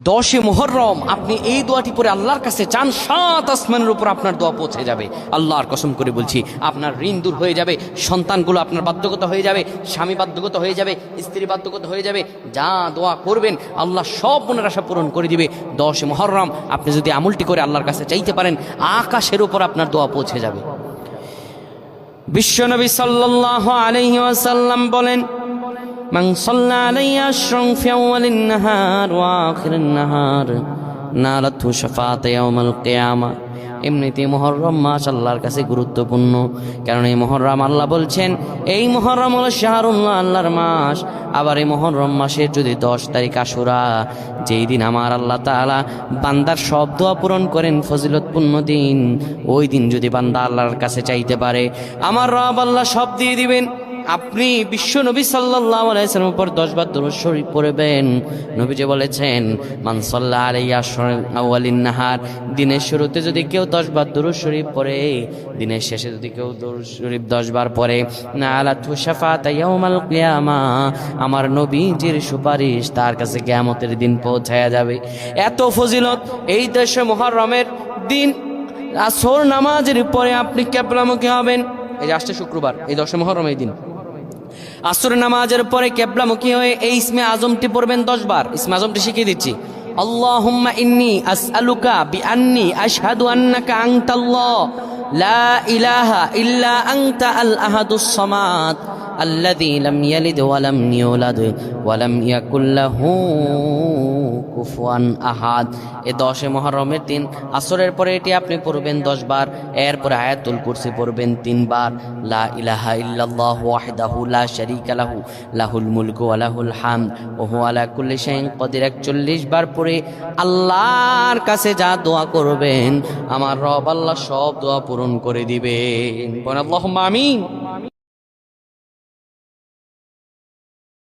10 মুহররম আপনি এই দোয়াটি পরে আল্লাহর কাছে চান, 7 আসমানের উপর আপনার দোয়া পৌঁছে যাবে। আল্লাহর কসম করে বলছি, আপনার ঋণ দূর হয়ে যাবে, সন্তানগুলো আপনার বাধ্যগত হয়ে যাবে, স্বামী বাধ্যগত হয়ে যাবে, স্ত্রী বাধ্যগত হয়ে যাবে। যা দোয়া করবেন আল্লাহ সব মনের আশা পূরণ করে দিবে। 10 মুহররম আপনি যদি আমলটি করে আল্লাহর কাছে চাইতে পারেন, আকাশের উপর আপনার দোয়া পৌঁছে যাবে। বিশ্বনবী সাল্লাল্লাহু আলাইহি ওয়াসাল্লাম বলেন, মান সাল্লা আলাইয়া আশরান ফি আউয়ালিন নাহার ওয়া আখিরিন নাহার নালাতহু শাফাআত ইয়াউমাল কিয়ামা। এমনিতে মুহররম মাস আল্লাহর কাছে গুরুত্বপূর্ণ, কারণ এই মুহররম আল্লাহ বলছেন এই মুহররম হলো শাহরুল্লাহ, আল্লাহর মাস। আবার এই মুহররম মাসের যদি 10 তারিখ আশুরা, যেই দিন আমার আল্লাহ তাআলা বান্দার সব দোয়া পূরণ করেন, ফজিলতপূর্ণ দিন, ওই দিন যদি বান্দা আল্লাহর কাছে চাইতে পারে, আমার রব আল্লাহ সব দিয়ে দিবেন। আপনি বিশ্ব নবী সাল্লাল্লাহু আলাইহি ওয়াসাল্লামের উপর 10 বার দরুদ শরীফ পড়বেন। নবীজি বলেছেন, মান সাল্লা আলাইয়া আউয়ালিন নাহার, দিনের শুরুতে যদি কেউ 10 বার দরুদ শরীফ পড়ে, দিনের শেষে যদি কেউ দরুদ শরীফ 10 বার পড়ে, নালাতহু শাফাআত ইয়াউমাল কিয়ামা, আমার নবীজির সুপারিশ তার কাছে কিয়ামতের দিন পৌঁছায়া যাবে। এত ফজিলত এই 10 মুহররমের দিন। আসর নামাজের পরে আপনি কিবলামুখী হবেন। এই যে আসছে শুক্রবার, এই 10 মুহররম এই দিন আসর নামাজের পরে কিবলামুখী হয়ে এই ইসমে আজমটি পড়বেন 10 বার। ইসমে আজমটি শিখিয়ে দিচ্ছি। আল্লাহুম্মা ইন্নী আসআলুকা বিআন্নী আশহাদু আন্নাকা আনতাল্লাহ লা ইলাহা ইল্লা আনতা আল আহাদুস সামাদ আল্লাযী লাম ইয়ালিদ ওয়া লাম ইউলাদ ওয়া লাম ইয়াকুল লাহু কুফুয়ান আহাদ। এই 10 মুহররমের দিন আসরের পরে এটি আপনি পড়বেন 10 বার। এরপরে আয়াতুল কুরসি পড়বেন 3 বার। লা ইলাহা ইল্লাল্লাহ ওয়াহদাহু লা শারীকা লাহু লাহুল মুলকু ওয়া লাহুল হামদ ওয়া হুয়া আলা কুল্লি শাইইন কাদির 41 বার পড়ে আল্লাহর কাছে যা দোয়া করবেন, আমার রব আল্লাহ সব দোয়া পূরণ করে দিবেন। আল্লাহুম্মা আমিন।